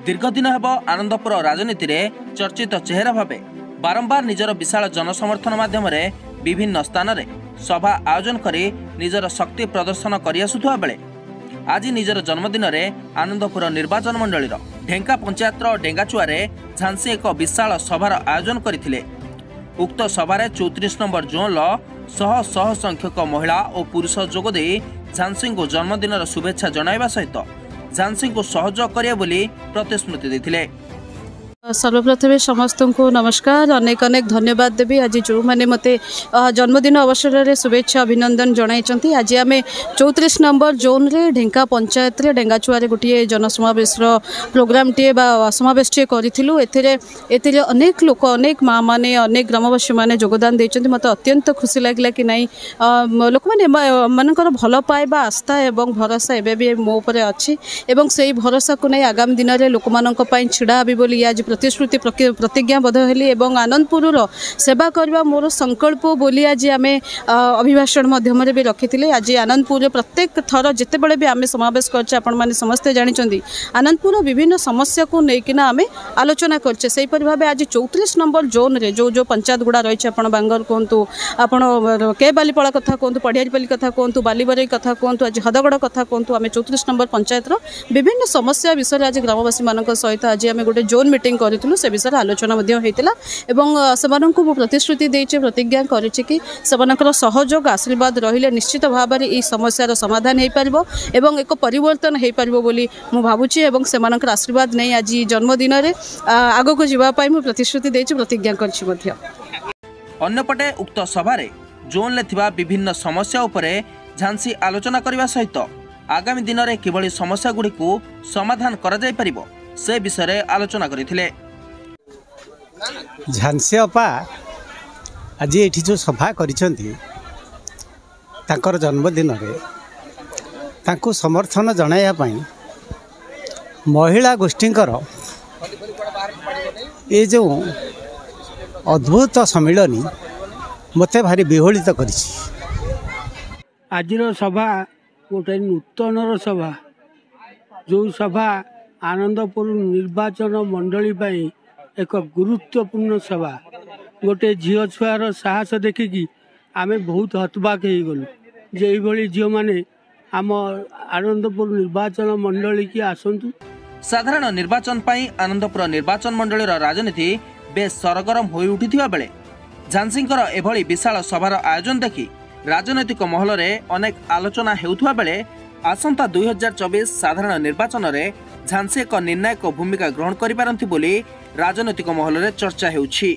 दीर्घदिन हेब आनंदपुर राजनीति में चर्चित चेहरा भावे बारंबार निजर विशाल जनसमर्थन माध्यम विभिन्न स्थान में सभा आयोजन करी निजर शक्ति प्रदर्शन करिआसुथुवा बेले आज निजर जन्मदिन में आनंदपुर निर्वाचन मंडलीर ढेंका पंचायत डेंगाचुआरे झांसी एक विशाल सभार आयोजन करथिले। उक्त सभारे 34 नंबर जोन शह शह संख्यक महिला और पुरुष जोगदे झांसी को जन्मदिन शुभेच्छा जणाइबा सहित झांसी को सहयोग करिया बोली प्रतिश्रुति देथिले। सर्वप्रथमे समस्त को नमस्कार, अनेक अनेक धन्यवाद देवी। आज जो मैंने मते जन्मदिन अवसर में शुभेच्छा अभिनंदन जनाई। आज आम 34 नंबर जोन रे ढेंका पंचायत रे डेंगाचुआरे गोटे जनसमावेश प्रोग्राम टे समावेश टे करूँ। एथिरे अनेक लोक अनेक माँ मैंने अनेक ग्रामवासी मैंने योगदान देते। मत अत्यंत खुशी लगे कि नहीं लोक मैंने मानकर भल पाइबा आस्था एवं भरोसा एवं भी मो उपर अच्छी एवं से भरोसा को नहीं आगामी दिन में लोक मानी छिड़ा भी बोली आज प्रतिश्रुति प्रतिज्ञाबद्ध हेली एवं आनंदपुर सेवा करवा मोर संकल्प बोली आज आम अभिभाषण मध्यम भी रखी। आज आनंदपुर प्रत्येक थर जितेबाला भी आम समावेश करछे आपण माने समस्ते जानिछंती आनंदपुर विभिन्न समस्या को लेकिन आम आलोचना करछे। सेहीपरि भाबे आज 34 नंबर जोन रे जो पंचायत गुड़ा रही है बांगर कहतु आपण के बालीपड़ा कथा कहतु पढ़ियारीपाली कथा कहतु बालीबरई कथा कहतु आज हदगड़ कथा कहतु आम 34 नंबर पंचायत विभिन्न समस्या विषय आज ग्रामवासी मान सहित आज आम गोटे जोन मीटिंग करूँ। से विषय आलोचना प्रतिश्रुति देचे प्रतिज्ञा करी सहयोग आशीर्वाद रहिले निश्चित भाव में यह समस्यार समाधान हो पार एवं एक परिवर्तन हो पार बोली मु भावुची एवं से आशीर्वाद नहीं आज जन्मदिन में आग को जावाई मु प्रतिश्रुति देचे प्रतिज्ञा करी। अन्यपटे उक्त सभारे जोन ले थिबा विभिन्न समस्या उपरे झांसी आलोचना करने सहित आगामी दिन में किभली समस्या गुड़ी को समाधान करा जाय परिबो से विषय आलोचना करथिले। झांसी अपा आज ये जो सभा करिसेंती तांकर जन्मदिन रे तांको समर्थन जणाया पई महिला गोष्ठींकर ये जो अद्भुत सम्मिलनी मते भारी विहोलित करिछि। आजिर सभा गोटे नूतन सभा जो सभा आनंदपुर निर्वाचन मंडली पाई एक गुरुत्वपूर्ण सभा गोटे झील छुआर साहस देखिकी आमे बहुत हतबाक हो गलु जे भली झील माने आम आनंदपुर निर्वाचन मंडली की आसंतु। साधारण निर्वाचन पाई आनंदपुर निर्वाचन मंडलीर राजनीति बेस सरगरम हो उठिथिबा बेले झांसींकर एभली विशाल सभार आयोजन देखि राजनैतिक महल रे अनेक आलोचना हेउथुबा बेले आसंता 2024 साधारण निर्वाचन रे झांसी एक निर्णायक भूमिका ग्रहण करिपारंती बोली राजनैतिक महल रे चर्चा हेउछि।